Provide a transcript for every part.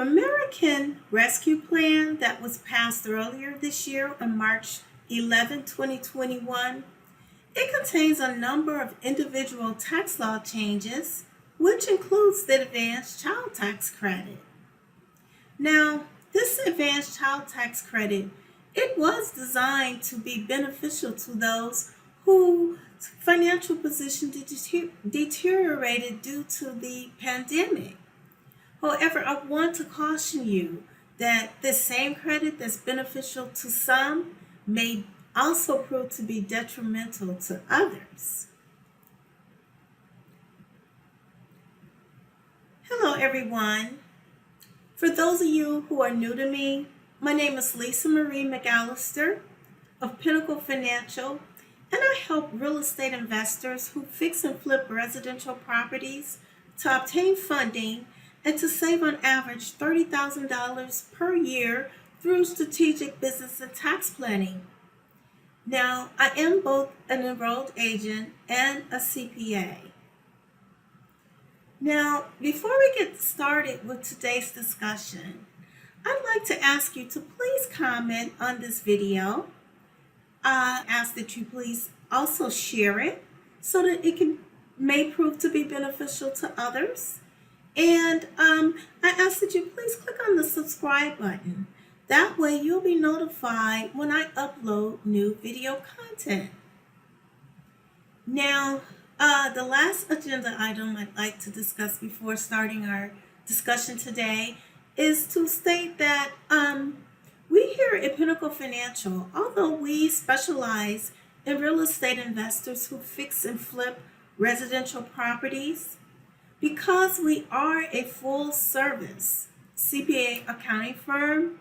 The American Rescue Plan that was passed earlier this year on March 11, 2021, it contains a number of individual tax law changes, which includes the Advanced Child Tax Credit. Now, this Advanced Child Tax Credit, it was designed to be beneficial to those whose financial position deteriorated due to the pandemic. However, I want to caution you that this same credit that's beneficial to some may also prove to be detrimental to others. Hello, everyone. For those of you who are new to me, my name is Lisa Marie McAllister of Pinnacle Financial, and I help real estate investors who fix and flip residential properties to obtain funding and to save on average $30,000 per year through strategic business and tax planning. Now, I am both an enrolled agent and a CPA. Now, before we get started with today's discussion, I'd like to ask you to please comment on this video. I ask that you please also share it so that it may prove to be beneficial to others. And I ask that you please click on the subscribe button. That way you'll be notified when I upload new video content. Now, the last agenda item I'd like to discuss before starting our discussion today is to state that we here at Pinnacle Financial, although we specialize in real estate investors who fix and flip residential properties, because we are a full-service CPA accounting firm,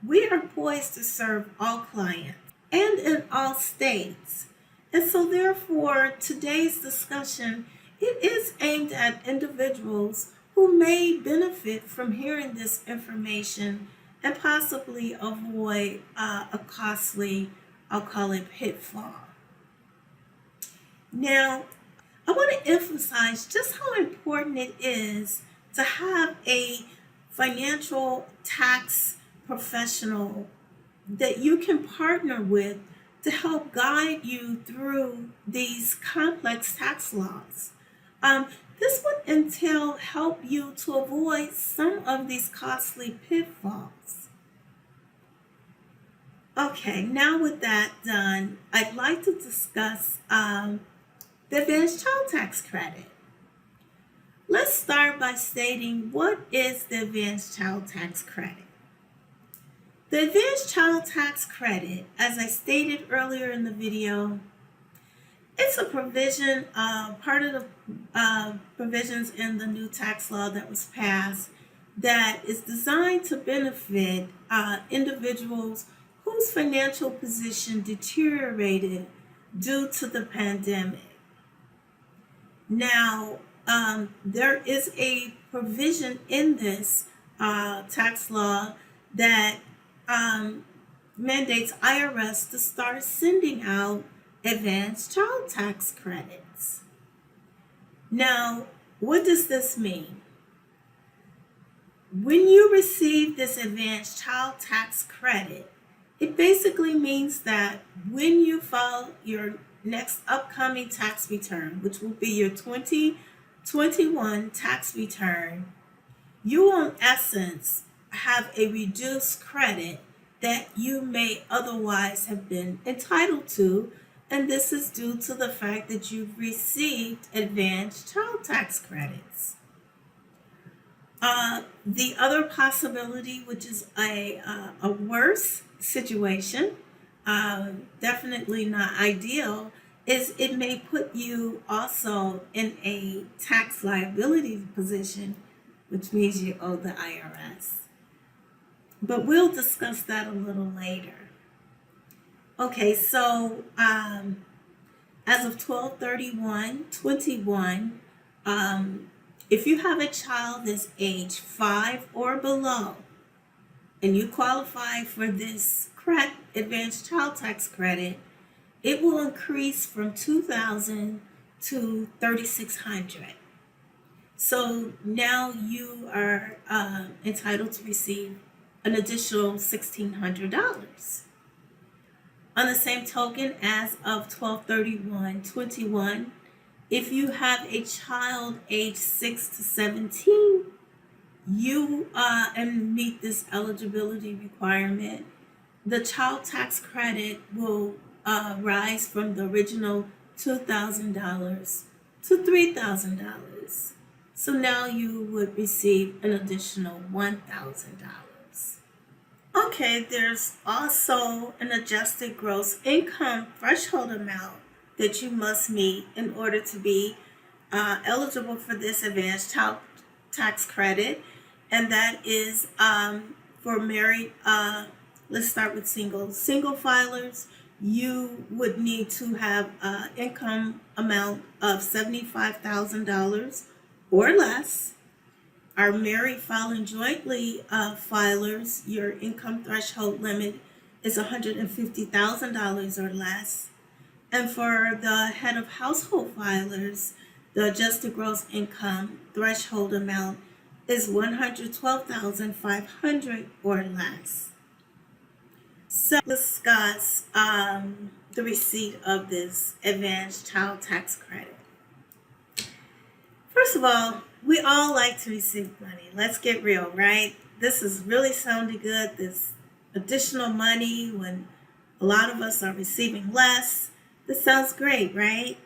we are poised to serve all clients and in all states. And so therefore, today's discussion, it is aimed at individuals who may benefit from hearing this information and possibly avoid a costly, I'll call it, pitfall. Now, I want to emphasize just how important it is to have a financial tax professional that you can partner with to help guide you through these complex tax laws. This would entail help you to avoid some of these costly pitfalls. Okay, now with that done, I'd like to discuss the Advanced Child Tax Credit. Let's start by stating what is the Advanced Child Tax Credit. The Advanced Child Tax Credit, as I stated earlier in the video, it's a provision, part of the provisions in the new tax law that was passed that is designed to benefit individuals whose financial position deteriorated due to the pandemic. Now, there is a provision in this tax law that mandates IRS to start sending out advanced child tax credits. Now, what does this mean? When you receive this advanced child tax credit, it basically means that when you file your next upcoming tax return, which will be your 2021 tax return, you will in essence have a reduced credit that you may otherwise have been entitled to, and this is due to the fact that you've received advanced child tax credits. The other possibility, which is a worse situation, definitely not ideal, is it may put you also in a tax liability position, which means you owe the IRS. But we'll discuss that a little later. Okay, so as of 12/31/21, if you have a child that's age 5 or below, and you qualify for this advanced child tax credit, it will increase from $2,000 to $3,600. So now you are entitled to receive an additional $1,600. On the same token, as of 12/31/21, if you have a child age 6 to 17, you and meet this eligibility requirement, the child tax credit will rise from the original $2,000 to $3,000. So now you would receive an additional $1,000. Okay, there's also an adjusted gross income threshold amount that you must meet in order to be eligible for this advanced child tax credit, and that is for married. Let's start with single filers. You would need to have an income amount of $75,000 or less. Our married filing jointly filers, your income threshold limit is $150,000 or less. And for the head of household filers, the adjusted gross income threshold amount is $112,500 or less. So let's discuss the receipt of this advanced child tax credit. First of all, we all like to receive money. Let's get real, right? This is really sounding good, this additional money when a lot of us are receiving less. This sounds great, right?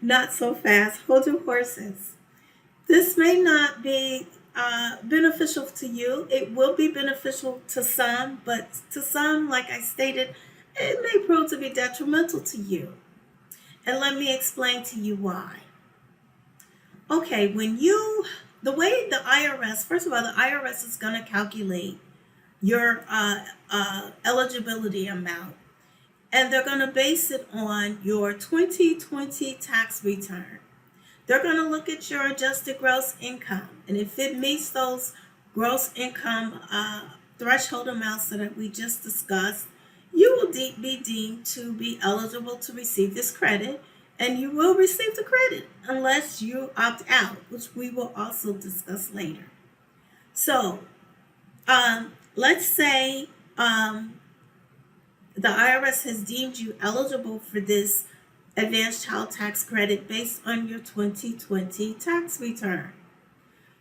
Not so fast. Hold your horses. This may not be beneficial to you. It will be beneficial to some, but to some, like I stated, it may prove to be detrimental to you. And let me explain to you why. Okay, the way the IRS, first of all, the IRS is going to calculate your eligibility amount, and they're going to base it on your 2020 tax return. They're going to look at your adjusted gross income, and if it meets those gross income threshold amounts that we just discussed, you will be deemed to be eligible to receive this credit, and you will receive the credit unless you opt out, which we will also discuss later. So let's say the IRS has deemed you eligible for this advanced child tax credit based on your 2020 tax return.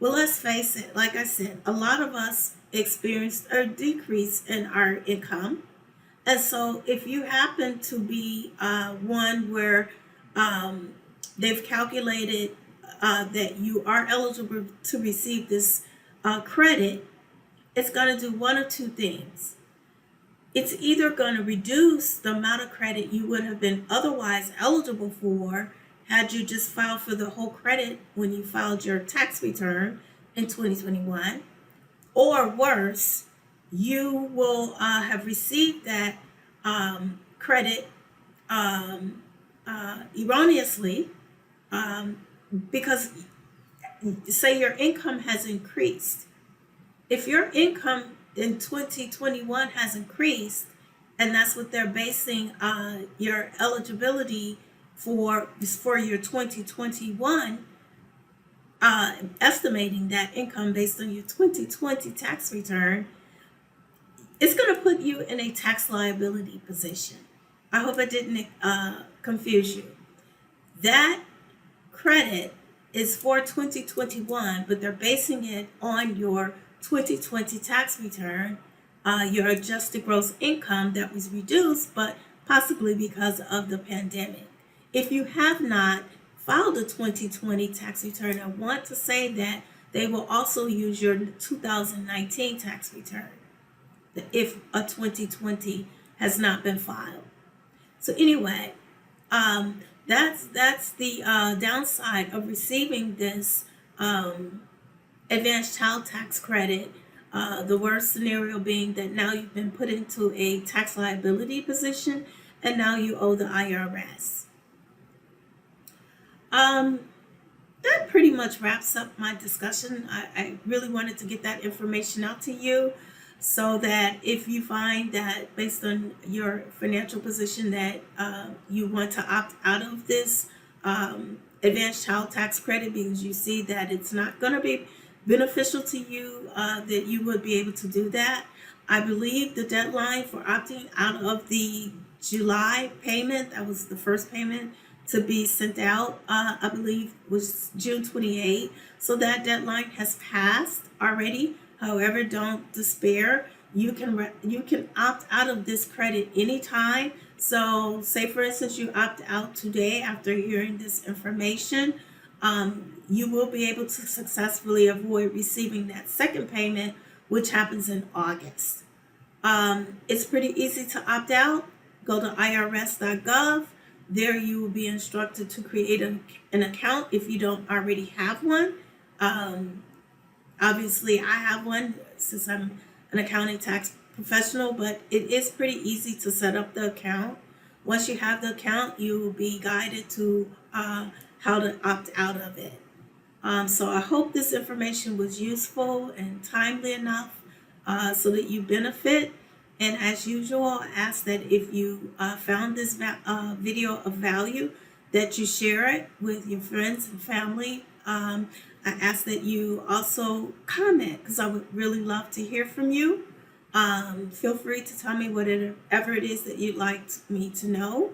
Well, let's face it, like I said, a lot of us experienced a decrease in our income. And so if you happen to be one where they've calculated that you are eligible to receive this credit, it's going to do one of two things. It's either going to reduce the amount of credit you would have been otherwise eligible for had you just filed for the whole credit when you filed your tax return in 2021, or worse, you will have received that credit erroneously because, say, your income has increased. If your income in 2021 has increased, and that's what they're basing your eligibility for your 2021, estimating that income based on your 2020 tax return, it's going to put you in a tax liability position. I hope I didn't confuse you. That credit is for 2021, but they're basing it on your 2020 tax return, your adjusted gross income that was reduced, but possibly because of the pandemic. If you have not filed a 2020 tax return, I want to say that they will also use your 2019 tax return if a 2020 has not been filed. So anyway, that's the downside of receiving this advanced child tax credit. The worst scenario being that now you've been put into a tax liability position and now you owe the IRS. That pretty much wraps up my discussion. I really wanted to get that information out to you so that if you find that based on your financial position that you want to opt out of this advanced child tax credit because you see that it's not going to be beneficial to you, that you would be able to do that. I believe the deadline for opting out of the July payment, that was the first payment to be sent out, I believe was June 28th. So that deadline has passed already. However, don't despair. You can opt out of this credit anytime. So, say for instance, you opt out today after hearing this information, you will be able to successfully avoid receiving that second payment, which happens in August. It's pretty easy to opt out. Go to irs.gov. There you will be instructed to create an account if you don't already have one. Um, Obviously, I have one since I'm an accounting tax professional, but it is pretty easy to set up the account. Once you have the account, you will be guided to how to opt out of it. So I hope this information was useful and timely enough so that you benefit. And as usual, I ask that if you found this video of value, that you share it with your friends and family. I ask that you also comment because I would really love to hear from you. Feel free to tell me whatever it is that you'd like me to know.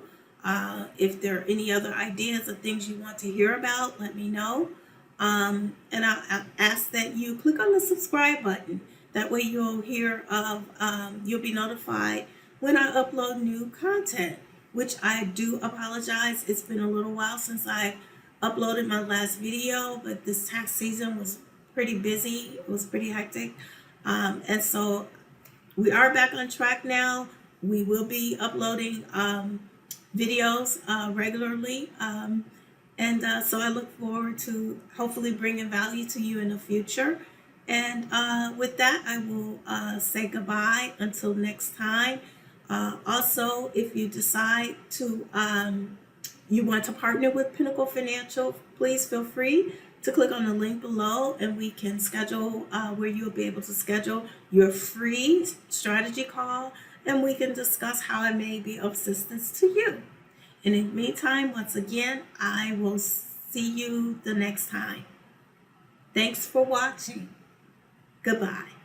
If there are any other ideas or things you want to hear about, let me know. And I ask that you click on the subscribe button. That way you'll be notified when I upload new content, which I do apologize. It's been a little while since I uploaded my last video, but this tax season was pretty busy. It was pretty hectic. And so we are back on track now. We will be uploading videos regularly. So I look forward to hopefully bringing value to you in the future. And with that, I will say goodbye until next time. Also, if you decide to you want to partner with Pinnacle Financial, please feel free to click on the link below and we can schedule where you'll be able to schedule your free strategy call and we can discuss how it may be of assistance to you. And in the meantime, once again, I will see you the next time. Thanks for watching. Goodbye.